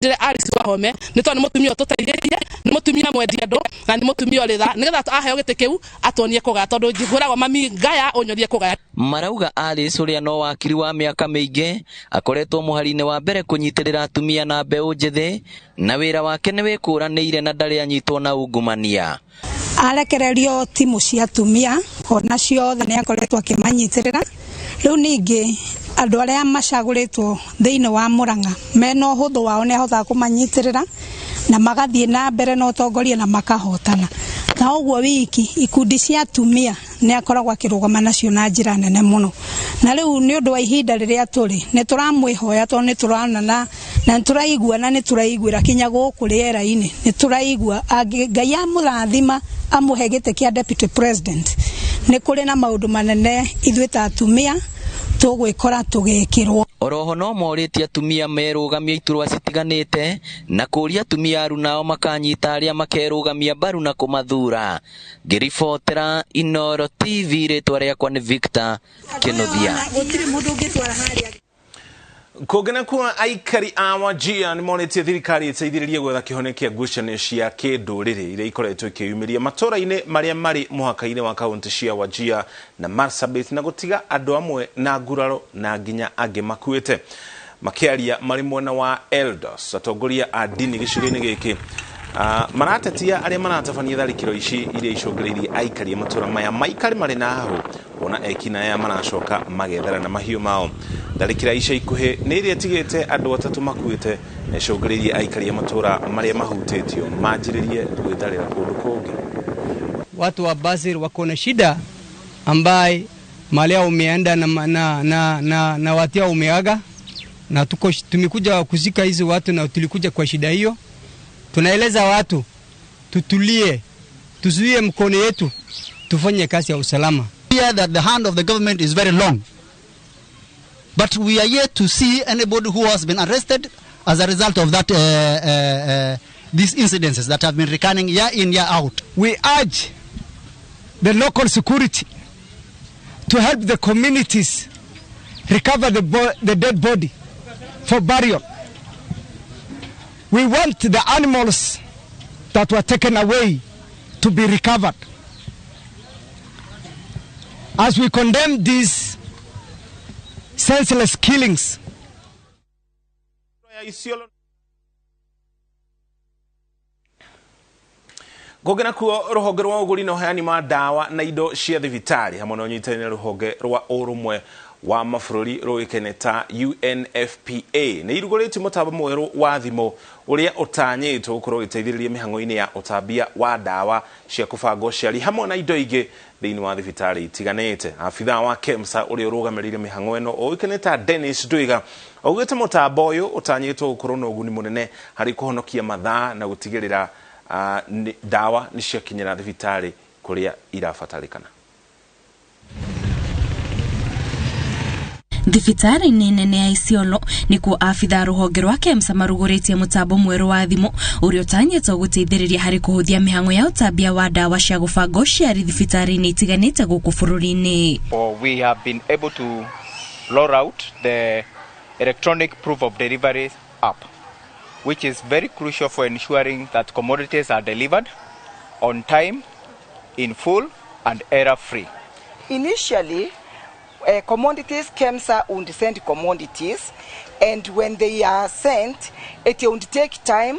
nyitire Alice Wahome ni to ni mutumia tutairie ni mutumia mwendi andu na ni mutumia ritha nigetha aheo gite kiu atonie kuga tondu njiguragwo mami ngaya onyorie kuga. Marauga Alice uria no wakiri wa miaka miingi akoretwo muharine wa mbere kunyitirira atumia na mbeu njithi na wira wake ni wikuranire na ndari anyitwo na ungumania. Arekererio timu cia atumia ona ciothe ni akoretwo akimanyitirira. Riu ningi andu aria macaguritwo thiini wa Murang'a mena uhuthu wao ni ahotha kumanyitirira na magathie na mbere na utongoria na makahotana. Na uguo wiki ikundi cia atumia ni akoragwo akirugama nacio na njira nene muno. Na riu ni undu wa ihinda riria turi ni turamwihoya to ni turana na turaigua na ni turaiguira kinya guku riera-ini ni turaigua Ngai amurathima amuhe gite kia deputy president ni kuri na maundu manene ithuĩ ta atumia tugwikora tugekirwo. Oroho no moritie atumia merugamia iturwa citiganite na kuria atumia aru nao makanyita aria makerugamia baru na kumathura. Ngiribotera Inooro TV ritwa riakwa ni Victor Kenothia. Kugena kwa aikari a Wajir ni monetie thirikari iteithiririe gwetha kihonekia ngucanio cia kinduriri iria ikoretwo ikiyumiria matura-ini maria mari muhaka-ini wa kaunti cia Wajir na Marsabit na gutiga andu amwe na nguraro na nginya angi makuite. Makiaria mari mwena wa Eldos atongoria a dini gicigo-ini giki maratetia aria maratabania tharikiro ici iria icungiriirie aikari a matura maya maikari mari na hahu ona ekina ya maracoka magethera na mahiu mao. Tharikira ica ikuhi ni iria tigite andu atatu makuite na icungiriirie aikari a matura maria mahutitio manjiririe gwitharira kundu kungi. Watu wa Basir wako na shida ambaye mali yao umeenda na watu yao umeaga na tumekuja kuzika hizi watu na tulikuja kwa shida hiyo. Tunaeleza watu tutulie, tuzuie mkono yetu, tufanye kazi ya usalama. Hear that the hand of the government is very long, but we are yet to see anybody who has been arrested as a result of that these incidences that have been recurring year in year out. We urge the local security to help the communities recover the dead body for burial. We want the animals that were taken away to be recovered. As we condemn these senseless killings. Gogena kuo ruhonge rwa uguri no heani ma dawa na indo cia thibitari hamwe no nyitane ruhonge rwa urumwe wa mafururi ruikene ta UNFPA ni iruguriti mutaba mweru wa thimo uria utanyitwo gukorwo giteithiririe mihango-ini ya utambia wa dawa cia kubango ciari hamwe na indo ingi thiini wa thibitari itiganite. Afitha wa KEMSA uria urugamirire mihango eno uikene ta Dennis Dwiga augite mutambo uyu utanyitwo gukorwo na uguni munene hari kuhonokia mathaa na gutigirira dawa ni ciakinyira thibitari kuria irabatarikana. Thibitari nene ya Isiolo nikuo afitha ruhonge rwa KEMSA maruguritie mutambo mweru wa thimu uria utanyitwo guteithiriria hari kuhuthia mihango ya utambia wa dawa cia gubango ciari thibitari-ini itiganite guku bururi-ini. We have been able to roll out the electronic proof of delivery app, which is very crucial for ensuring that commodities are delivered on time, in full and error-free. Initially, commodities, KEMSA would send commodities, and when they are sent, it would take time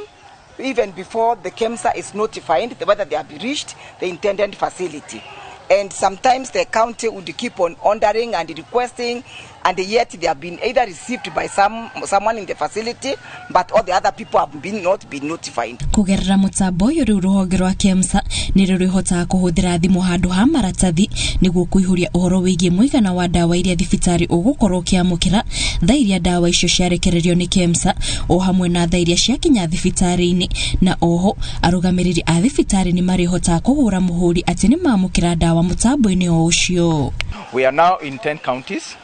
even before the KEMSA is notified whether they have reached the intended facility. And sometimes the county would keep on ordering and requesting, and yet they have been either received by someone in the facility, but all the other people have not been notified. Kugerera mutambo yuri ruhonge rwa KEMSA ni rurihota kuhuthira thimu handu ha maratathi niguo kuihuria uhoro wigie muigana wa dawa iria thibitari ugukorwo kiamukira tha iria dawa icio ciarekererio ni KEMSA o hamwe na tha iria ciakinya thibitari-ini na oho arugamiriri a thibitari ni marihota kuhura muhuri ati ni mamukira dawa mutambo-ini o ucio. We are now in 10 counties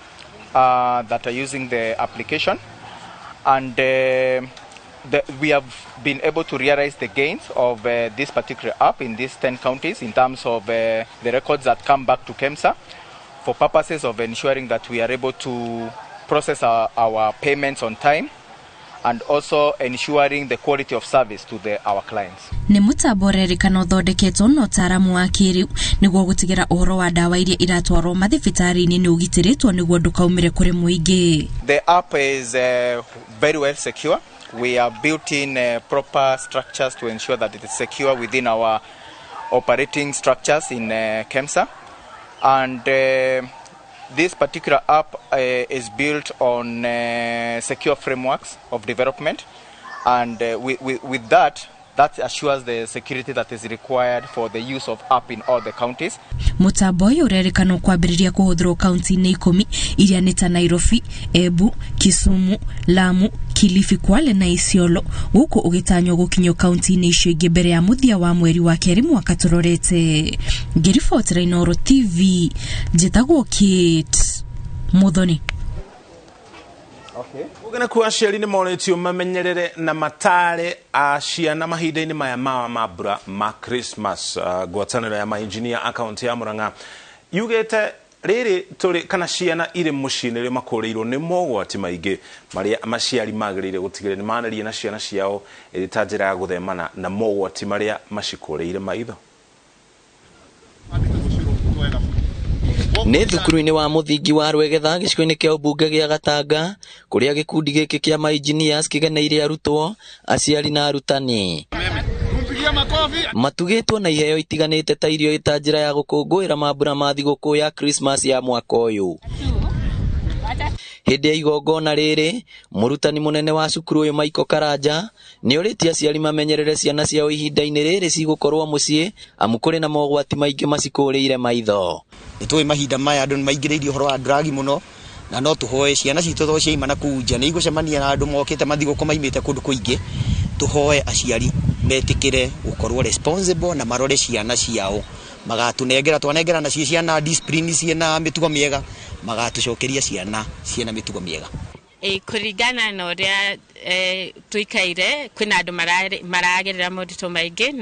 that are using the application, and we have been able to realize the gains of this particular app in these 10 counties in terms of the records that come back to KEMSA for purposes of ensuring that we are able to process our payments on time and also ensuring the quality of service to our clients. Nĩ mũtambo ũrerĩkana ũthondeketwo na ũtaaramu wa kĩrĩu nĩguo gũtigĩra ũhoro wa ndawa iria iratwarwo mathibitarĩ-inĩ nĩ ũgitĩrĩtwo nĩguo ndũkaumĩre kũrĩ mũingĩ. The app is very well secure. We have built in proper structures to ensure that it is secure within our operating structures in KEMSA. And this particular app is built on secure frameworks of development. And with that assures the security that is required for the use of app in all the counties. Mũtambo ũyũ ũrerĩkana kwambĩrĩria kũhũthĩrwo kaunti-inĩ 10 iria nĩ ta Nairobi, Embu, Kisumu, Lamu, Kilifi, Kwale na Isiolo, gũkũ ũgĩtanywo gũkinyio kaunti-inĩ icio ingĩ mbere ya mũthia wa mweri wa kerĩ mwaka tũrorete. Ngĩribotera Inooro TV, njĩtagwo Kate Muthoni. Okay. Ugana kwa aciari nĩ moretio mamenyerere na matare a ciana mahinda-inĩ maya ma mambura ma Christmas. Ngwatanĩro ya mainjinia akaunti ya Murang'a yugĩte rĩrĩ tũrĩ kana ciana irĩ mũciĩ-inĩ rĩ makũrĩirwo nĩ mogwati maingĩ marĩa maciari magĩrĩire gũtigĩrĩra nĩ manĩria na ciana ciao ĩrĩ ta njĩra ya gũthemana na mogwati marĩa macikũrĩire maitho. Nĩ thukuru-inĩ wa mũthingi wa Rwegetha gĩcigo-inĩ kĩa ũmbunge gĩa Gatanga kũrĩa gĩkundi gĩkĩ kĩa ma-engineers kĩgeneire arutwo, aciari na arutani. Matugĩtwo na iheo itiganĩte ta irio ita njĩra ya gũkũngũĩra mambura ma thigũkũ ya Christmas ya mwaka ũyũ. Hĩndĩ ya igongona rĩrĩ, mũrutani mũnene wa cukuru ũyũ Michael Karanja nĩ orĩtie aciari mamenyerere ciana ciao ihinda-inĩ rĩrĩ cigũkorwo mũciĩ amu kũrĩ na mogwati maingĩ macikũrĩire maitho. Nĩtũĩ mahinda maya andũ nĩmaingĩrĩirie ũhoro wa dragi mũno na no tũhoe ciana citũ to ciaima na kũu nja nĩigũcemania na andũ mokĩte mathigũkũ maimĩte kũndũ kũingĩ. Tũhoe aciari metĩkĩre gũkorwo responsible na marore ciana ciao, magatunengera twanengerana ciana discipline ciana mĩtugo mĩega, magatucokeria ciana ciena mĩtugo mĩega. Kũringana na ũrĩa tuikaire kwĩna andũ maragerera moritũ maingĩ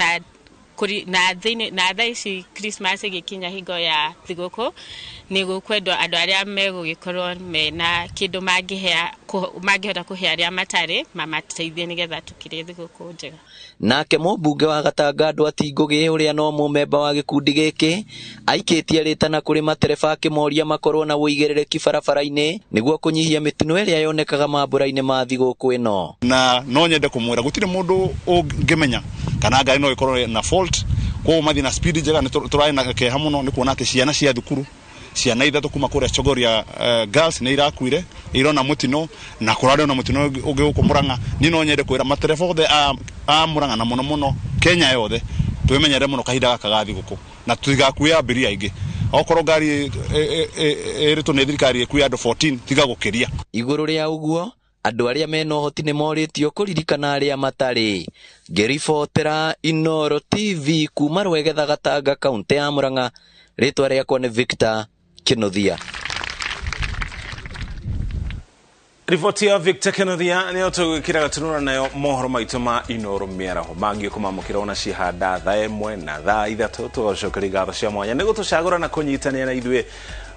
na thaa ici Christmas ĩgĩkinya hingo ya thigũkũ nĩ gũkwendwo andũ arĩa megũgĩkorwo mena kĩndũ mangĩhota kũhe arĩa matarĩ mamateithie nĩgetha tũkĩrĩe thigũkũ njega. Nake mũmbunge wa Gatanga Ndwati Ngũgĩ ũrĩa no mũmemba wa gĩkundi gĩkĩ aikĩtie rĩtana kũrĩ matereba akĩmoria makorwo na wũigĩrĩrĩki barabara-inĩ nĩguo kũnyihia mĩtino ĩrĩa yonekaga mambura-inĩ ma thigũkũ ĩno. Na no nyende kũmwĩra gũtirĩ mũndũ ũngĩmenya kana ngari no ĩkorwo na fault kwa mathi na speed njega nĩtũraĩ na kĩeha mũno nĩ kuona atĩ ciana cia thukuru ciana ithatũ kuma kũrĩa Chogoria girls nĩ irakuire irona mũtino na kũrarĩ na mũtino ũngĩ gũkũ Murang'a. Niĩ no nyende kwĩra matereba othe a Murang'a na mũno Kenya yothe twĩmenyere mũno kahinda gaka ga thigũkũ na tũtigakuue abiria aingĩ. Okorwo ngari ĩrĩtwo nĩ thirikari ĩkuue andũ 14 tiga gũkĩria. Igũrũ rĩa ũguo andũ arĩa mena ũhoti nĩ morĩtio kũririkana arĩa matarĩ. Ngĩribotera Inooro TV kuma Rwegetha Gatanga kaunti ya Murang'a, rĩtwa rĩakwa nĩ Victor Kĩnuthia. Riboti ya Victor Kĩnuthia nĩyo tũgwĩkĩra gatunura nayo mohoro maitũ ma Inooro Miaraho mangĩ kũmamũkĩra ona cihanda thaa 1 na thaa 3 tũgacokeria ngatho cia mwanya nĩguo tũcagũra na kũnyitanĩra na ithuĩ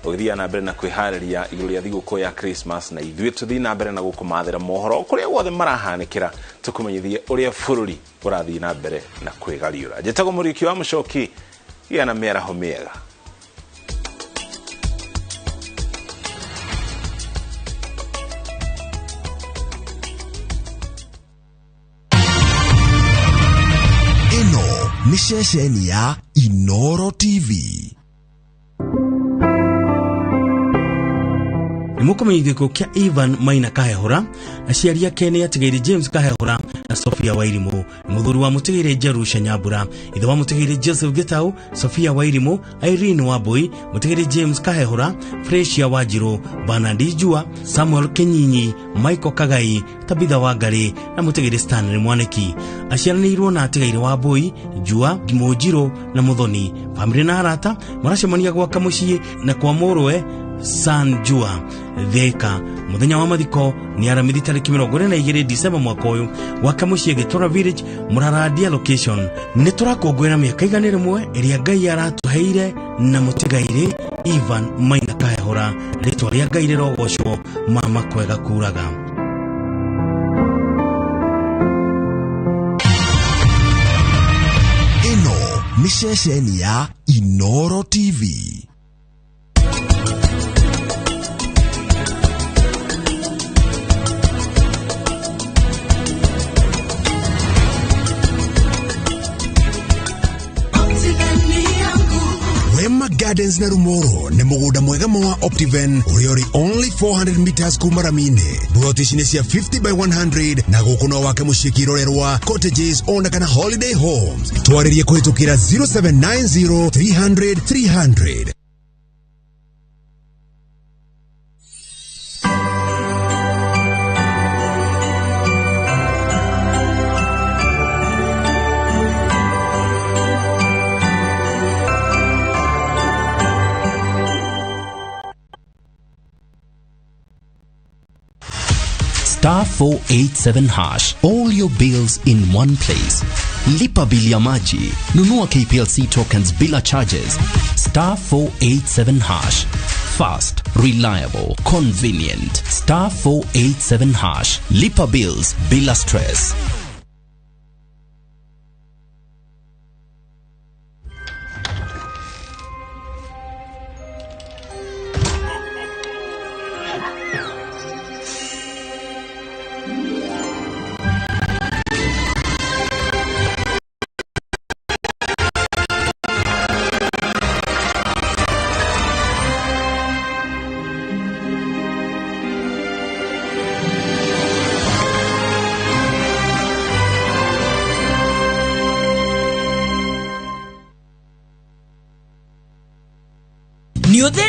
ũgĩthiĩ na mbere na kwĩharĩria igũrũ rĩa thigũkũ ya Christmas na ithuĩ tũthiĩ na mbere na gũkũmathĩra mohoro kũrĩa guothe marahanĩkĩra tũkũmenyithie ũrĩa bũrũri ũrathiĩ na mbere na kwĩgariũra. Njĩtagwo mũriki wa mũcoki gĩa na mĩaraho mĩega. Ĩno nĩ ceceni ya Inooro TV. Mũkũmenyithio kĩa Ivan Maina Kahehora, aciari ake nĩ atigĩrĩ James Kahehora na Sophia Wairimũ, mũthuri wa mũtigĩrĩ Jerusha Nyambura, ithe wa mũtigĩrĩ Joseph Gitau, Sophia Wairimũ, Irene Wambui, mũtigĩrĩ James Kahehora, Freshia Wanjiru, Bernard Jua, Samuel Kenyinyi, Michael Kagai, Tabitha Wangari na mũtigĩrĩ Stanley Mwaniki. Aciaranĩirwo na atigĩrĩ Wambui, Jua, Gimojiro na Muthoni. Bamĩrĩ na arata maracemania gwaka mũciĩ na kwa mũrũwe San Jua Theka. Muthenya wa mathiko ni aramithi tariki 22 December mwaka ũyũ gwaka mũciĩ Gĩtũra Village, Muraradia location. Nĩ tũrakũngũĩra mĩaka igana rĩmwe ĩrĩa Ngai aratũheire na mũtigairĩ Ivan Maina Kahehora, rĩtwa rĩa Ngai rĩrogocwo mama kwega kuraga. mishesheni ya Inooro TV. Wema Gardens na Rumoro ni muguda mwega wa Optiven uriori only 400 meters kumaramine. Brotishine cia 50 by 100 na gukuno wake mushikirorerwa cottages ona kana holiday homes. Twaririe kuhitukira 0790 300 300. Star 487 hash. All your bills in one place. Lipa bili ya maji. Nunua KPLC tokens bila charges. Star 487 hash. Fast, reliable, convenient. Star 487 hash. Lipa bills bila stress.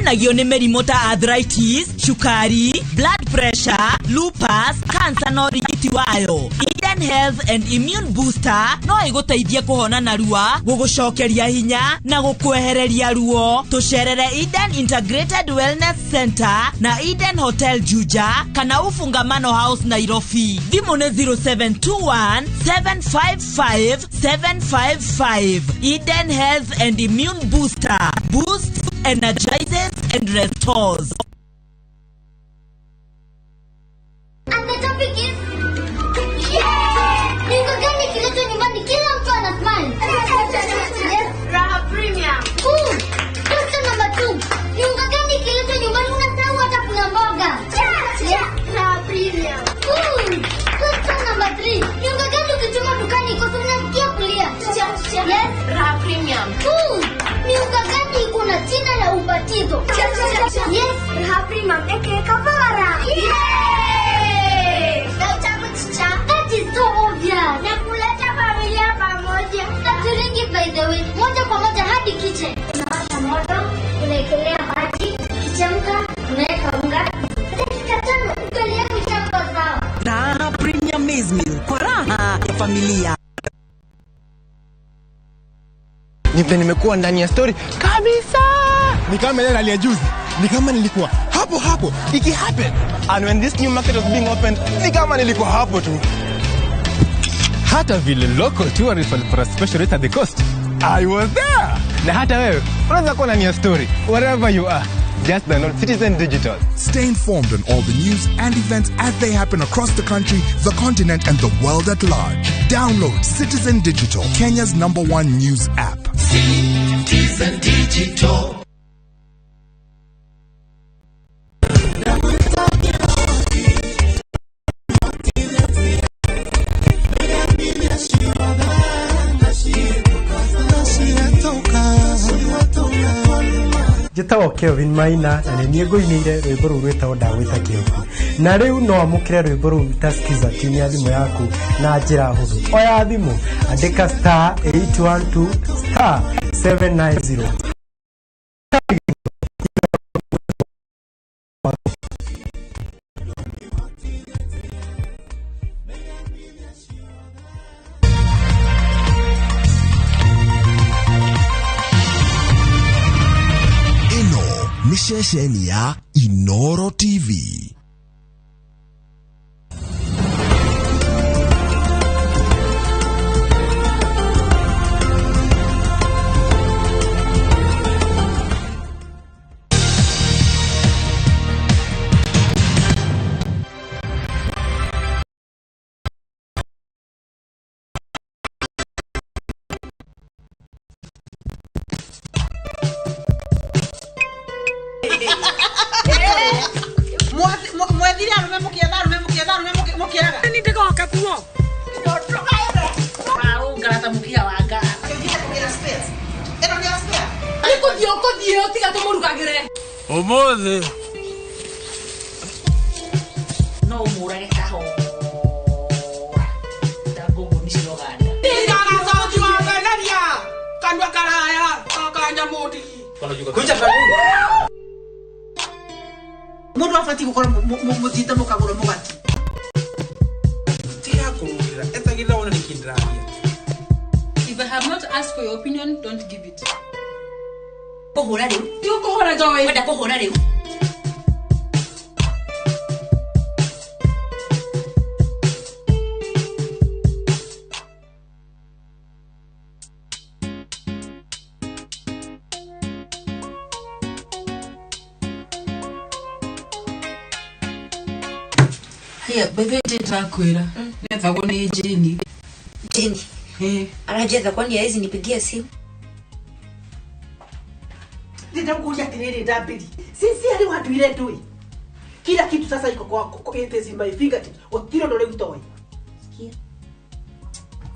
Nagio ni merimo ta arthritis, shukari, blood pressure, lupus, cancer no rigiti wayo. Eden Health and Immune Booster no iguteithia kuhona narua, gugucokeria hinya na gukwehereria ruo. Tucerere Eden Integrated Wellness Center na Eden Hotel Juja kana Ufungamano House Nairobi. Thimu ni 0721 755 755. Eden Health and Immune Booster. Boost, energizes and restores. And the topic is Nikagani kileto nyumbani kila mtu ana smile. Yes, Raha Premium. Question number 2. Nikagani kileto nyumbani unasahau hata kuna mboga. Yes, Raha Premium. Question number 3. Nikagani ukituma dukani kosa unasikia kulia. Yes, Raha Premium. Nikagani kuna jina la ubatizo. Yes, Raha Premium. Eke kavara. That is so obvious. Na kuleta familia pamoja. Taturingi by the way. Moja kwa moja hadi kitchen. Unawasha moto, unaekelea maji, kichemka, unaweka unga. Dakika 5 ugali yako itakuwa sawa. Raha Premium Maize Meal kwa raha ya familia. Nipe nimekuwa ndani ya story kabisa. Ni kama ile hali ya juzi. Ni kama nilikuwa hapo iki happen. And when this new market was being opened, ni kama nilikuwa hapo tu. Hata vile local tourists walipata special rate at the coast, I was there. Na hata wewe unaweza kuwa ndani ya story wherever you are. Just download Citizen Digital. Stay informed on all the news and events as they happen across the country, the continent, and the world at large. Download Citizen Digital, Kenya's #1 news app. Citizen Digital. Jitawo Kevin Maina na nĩ ngũinĩire rwĩmbo rũu rwĩtagwo ndagwĩta Kĩoku. Na rĩu no amũkĩre rwĩmbo rũu utasikiza chini ya thimũ yaku na njĩra hũthũ. Oya thimũ, andĩka *812 *790. Mishesheni ya Inooro TV. Mwethire arume mukietha ni ndigoka kuo ngata mukia wanga nikuthie tiga tumurugagire umuthi no umurage kaho ndagugu niciroganda ndagacoki wangeneria kanua karaya kanya mundi kuja kanuni mundu abati gukora muthite mukagura mugati tiga kururira etagitha wona nikindiraria. If I have not asked for your opinion, don't give it. Kuhura riu. Tigo kuhura Joy. Wenda kuhura riu. Hiya, bebe tetakwira. Netha kuni Jeni. Jeni. Anajetha kwani haizi nipigia simu. Nitakuja tiriri dabili. Sisi ali watu ile tu. Kila kitu sasa iko kwa it is in my fingertips. Otiro ndo leo Sikia.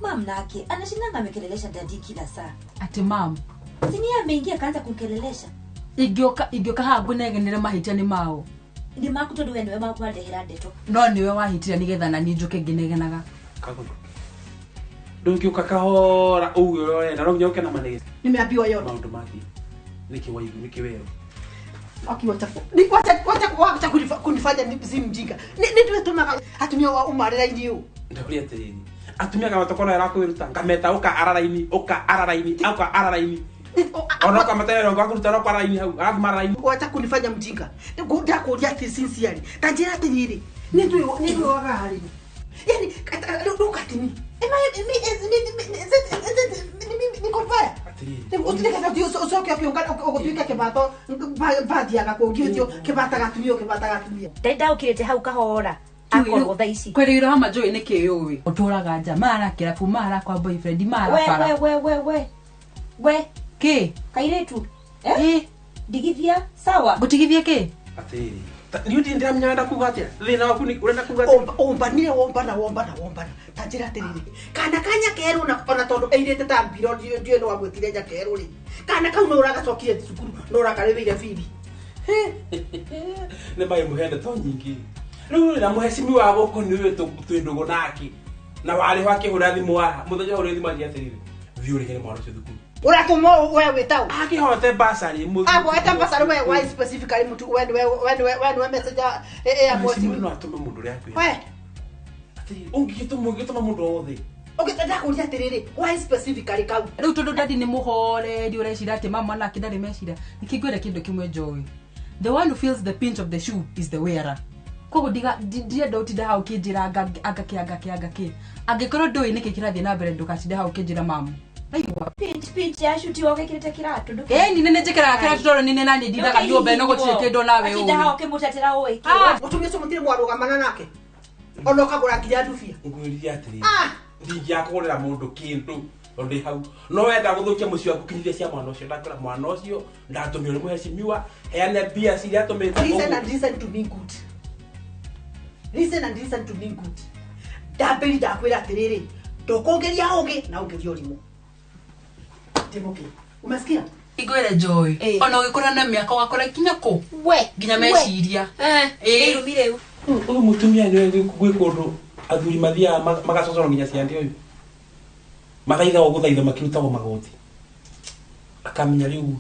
Mam nake anashindanga amekelelesha dadi kila saa. Ati mam. Sini ameingia kaanza kukelelesha. Igioka habu negenere mahitia ni mao. Ndi makuto duwe niwe makwandehera ndeto. No niwe wahitira nigetha na ninjuke nginegenaga. Kagono. Ndungiuka kahora uyo wenda no nyoke na manege. Nimeambiwa yote. Maundu mati. Niki wewe. Wacha kunifanya mjinga. Nitwe tunaga atumia wa umarira inio. Ndakuria tiriri. Atumia kama tokona yako wiruta ngameta uka araraini. Ona kama tayari ngo akuruta no kwaraini hau. Alafu maraini. Wacha kunifanya mjinga. Nguda kuja sincerely. Tanjira tiriri. Nitwe waga hari. Yani lukatini. Niko fire. Utiteka sasa usoke ukiunga kebato badi agakuongio kebata gatumio. Ndenda ukirete hau kahora. Akorwo tha ici. Kwerira hama Joy niki yui. Uturaga nja mara kirafu mara kwa boyfriend mara para. We. Ki? Kairetu. Digithia sawa. Gutigithia ki? Atiri. Niuti ndira mnyanda kugatia. Thina waku ni urenda kugatia. Omba. Tanjira tiriri. Kana kanya keru na kona tondu eirete tambiro ndio no wagwetire nya keru ri. Kana kau no uragacokire cukuru no urakarebeire bibi. Ne mai muhende to nyingi. Riu na muhecimi wa goko ni wetu twindugo naki. Na wale wake hurathi mwa muthenya urithi mali atiriri. Viure kene mwana cyo thukuru. Uratumo wewe tau. Akihote basari mu. Abo eta basari wewe why specifically mtu when message amwesi no atume mundu ri akwi. We. Ungituma mundu othe. Ukitaka kulia tiriri why specifically kau. Riu tondu dadi ni muhore ndi urecira ati mama na kidari mecira. Nikigwira kindu kimwe Joy. The one who feels the pinch of the shoe is the wearer. Kogo dia dauti da hau kijira agaki. Agikoro doi niki kirathi na mbere ndukacinde hau kijira mamu. Aiwa pinch ya shuti woke kirete kiratu nduke. Ni nene jekera kiratu toro ni nene ndi ndaga nyumba no gutire ndo nawe uyu. Ati hau kimutatira oi. Utumye so mutire mwarugamana nake. Ono kagura nginya ndufia. Ngwiri atiri. Ndingia kugurira mundu kindu ndi hau. No wenda guthukia mucio waku kinyithia cia mwana ucio ndakira mwana ucio ndatumio ni muhecimiwa heane bia ciria atumite. Listen to me good. Listen to me good. Dabeli dakwira atiriri. Ndokongeria oge na ongeria urimu. Timoke. Umesikia? Igwere Joy. Ona ugikora na miaka wakora kinya ko. We. Ginya meciria. Irumire u. Uyu mutumia ni gwikundu athuri mathia magacocoro nginya ciande uyu. Mathaitha guthaitha makiruta go magoti. Akamenya riu.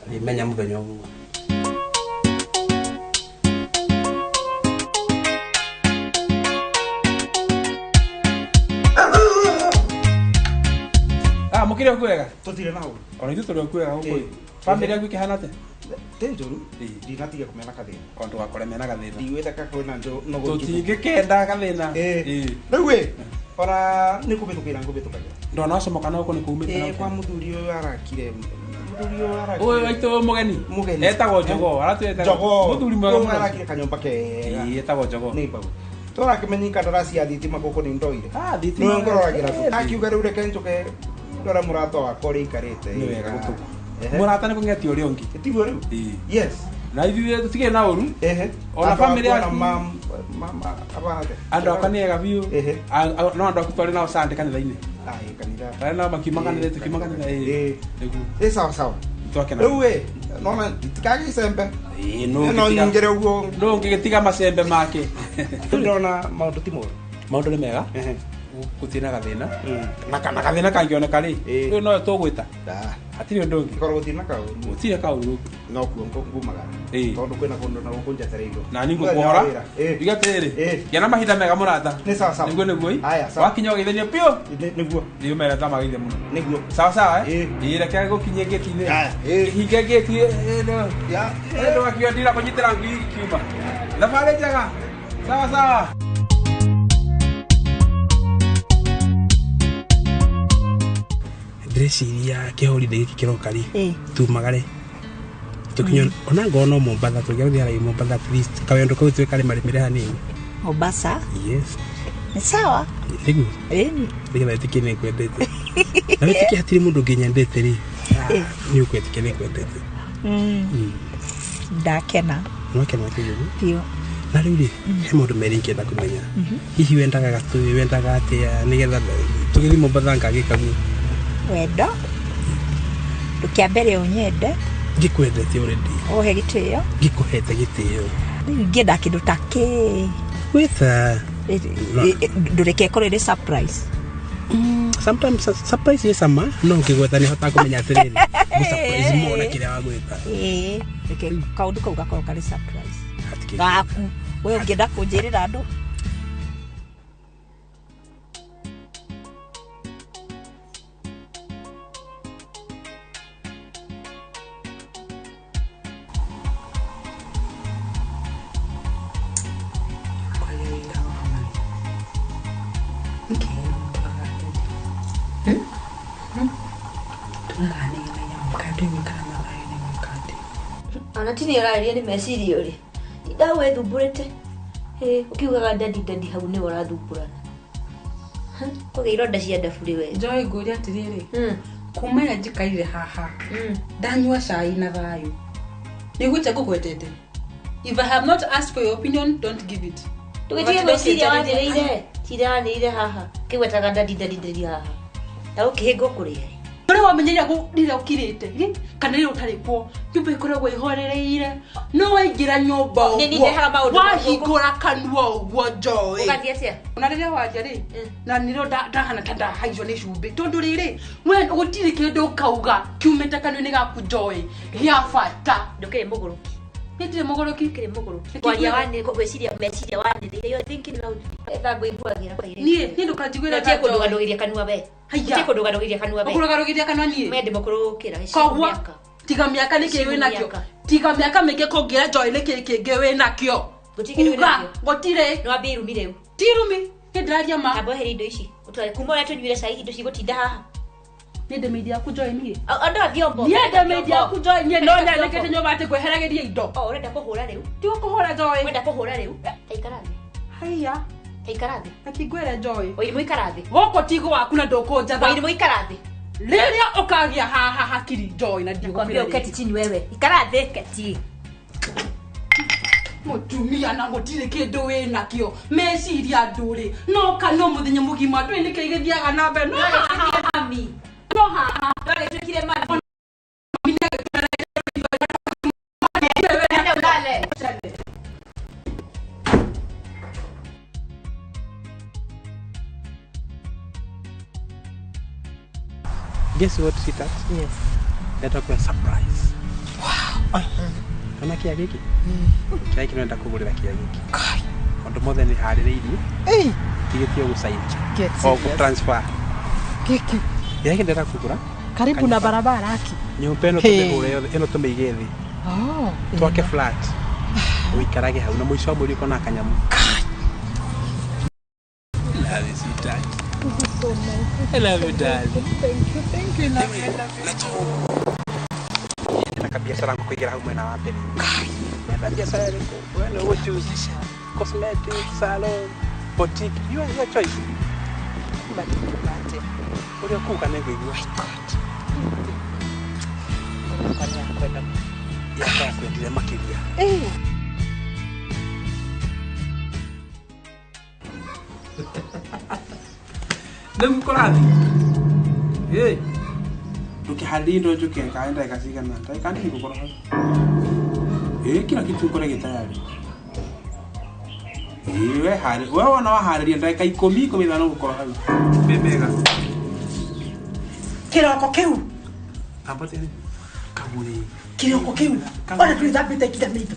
Ni menya muthenya uyu. Mukire kwega tutire naho ona ithu turi kwega huko family yaku kihana te tenjuru ndinatiga kumena kathina kondu wakore mena gathina ndiwetha kakona njo no tutingikenda gathina riu ora nikubitukira ngubitukagira ndona acomoka na uko nikumite kwa muthuri uyu arakire oy waito mugeni etagwo Jogo aratueta muthuri mwega arakire kanyomba kega etagwo Jogo ni babu tora kimenyi kandarasi ya thitima koko ni ndoire thitima ngororagira tu akiuga riu reke njoke ndora murato wa kori ikarite ni wega gutuku murata nä kå ng'etia å rä a å ngä tiguo rä u yes na ithuä tå tigä na å ru ona bamä yaku andå akwa nä ega biå no andå aku twarä nao sande kanitha-inä twarä nao makiuma kanitha tå kiuma kanitha ä sawa sawa twakena rä u nona itikagä icembe no nyingä re å guo no ngä gä tiga macembe make ndona maå ndå ti moru maå ndå nä mega gå tirä na gathä na kana gathä na kangä oneka rä rä noyo tå gwä ta hatirä å ndå å ngä korwo gå tirä na kaå gå tirä kaå ru no kuo ngumagara tondå kwä na kå ndå na gå kå njetereirwo na nä ngå kuhora igatä rä gä na mahinda mega må rata nä guo nä guo wakinya å geithania piå nä guo nä å mera tamageithia må no nä guo sawasawa rekage gå kinyia ngä tinä hinge ngä ti ndå gakiwa ndira kå nyitä ra ngui kiuma thabarä njega sawasawa ndĩreciria kĩhorinde gĩkĩ kĩroka rĩ tumagare tũkinyo ona ngona Mombasa tũngĩathiĩ Mombasa at least kawendo kau twĩka rĩmarĩmĩre hanini Mombasa yes nĩ sawa nĩguo nĩgetha ĩtĩkie nĩ kwendete na wĩtĩkie hatirĩ mũndũ ũngĩ nyendete rĩ nĩ ũkwĩtĩkia nĩ kwendete ndakena nwakena kĩguo biũ na rĩu rĩ he maũndũ merĩ ingĩenda kũmenya hihi wendaga gatũĩ wendaga atĩa nĩgetha tũgĩthiĩ Mombasa ngagĩka guo wendo ndũkĩambere ũnyende ngĩkwendete already ohe gĩtĩo ngĩkũhete gĩtĩo rĩu ingĩenda kĩndũ ta kĩ wĩta ndũreke ĩkorwo ĩrĩ surprise sometimes surprise is sama no ngĩgweta nĩ hotaga kũmenya atĩrĩrĩ surprise mo na kĩrĩa wagwĩta reke kaũndũ kau gakorwo karĩ surprise gaku we ũngĩenda kũnjĩrĩra andũ anatini araria ni meciria uri ndawe thumburite ukiugaga ndadi hau ni urathumburana oge ironda cia ndaburi we joy nguri atiriri kumenya njikaire haha ndanyua cai na thayu niguche gukwetete if I have not asked for your opinion don't give it tugitie meciria wanire tiranire haha kigwetaga ndadi haha na ukihingo kuria Ore wamenyera ko ndira ukirite kana rero utarikwo nyumba ikoragwo ihorereire no waingira nyumba wahingura kanua uguo Joy ugathia cia ona rĩrĩa waja rĩ na nĩro ndahana tanda haizwo nĩ cumbi tondu rĩrĩ we gutiri kindu kauga kiumĩte kanua-inĩ gaku Joy gĩa bata ndũkĩrĩ mũgũrũki nĩtirĩ mũgũrũki kĩrĩ mũgũrũki kwaria wani gwĩciria meciria wani you thinking loud ethango igwagira kwa niĩ ndũkanjiguĩra tie kũndũganũgĩria kanua we tie kũndũganũgĩria kanua we kũndũganũgĩria kanua niĩ mende mũkũrũkĩra koguo tiga mĩaka nĩkĩ wĩ nakĩo tiga mĩaka mĩingĩ kũngĩra Joy nĩkĩ kĩngĩ wĩ nakĩo gũtirĩ no ambie irumi rĩu ti irumi ndĩraria ma abo heri indo ici utware kuma ũrĩa tũnyuire cai indo cigũtinda haha nende media ku Joy niĩ onda vyombo nende media ku Joy niĩ no nyandĩkĩte nyũmba atĩ kweheragĩria indo ũrenda kũhũra rĩu ti kũhũra Joy ũrenda kũhũra rĩu aikara thĩ haya aikara thĩ akĩngwĩra Joy oyi mũikara thĩ gũkũ tigo waku na ndũkũnjatha oyi mũikara thĩ rĩrĩa ũkagĩa haha hakiri Joy na ndigũkwambia ũketi chini wewe ikara thĩ keti mutumia na gũtirĩ kĩndũ wĩ nakĩo meciria ndũrĩ no kana mũthenya mũgima ndũrĩ nĩkĩ gĩthiaga na mbere no mami no haha ndagĩtuĩkire mami Guess what, sweetheart? Yes. Let us go surprise. Wow. Kana kia giki? Kia giki nenda kugurira kia giki. Undu mothe ni haririirie. Tigitio gucaina. O ku transfer. Giki. Kia giki ndenda kugura. Karibu na barabara aki. Nyumba ino tumigure yothe ino tumeige thi. Twake flat. Uikarage hau na muico wa mweri kona kanyamu. Love you, sweetheart. So nice. I love you, darling. Thank you. Love you. Let's go. Nataka biashara yangu kuingia huko na wapi? Nataka biashara yangu. Wewe what you use? Cosmetics, salon, boutique. You are your choice. But you got it. Uri kuka nego igwa. kana ya kwenda ya kwendire makiria Nemkorathi. Hey. Tukihalindo juke kaenda ikasiga na tai kandi kukora hapo. Kila kitu kore gitayari. We hari, wewe wana wahariria ndai kai 10 15 gukora hapo. Bebega. Kiroko kiu. Tapate kaburi. Kiroko kiu. Ona tulizapita kila mito.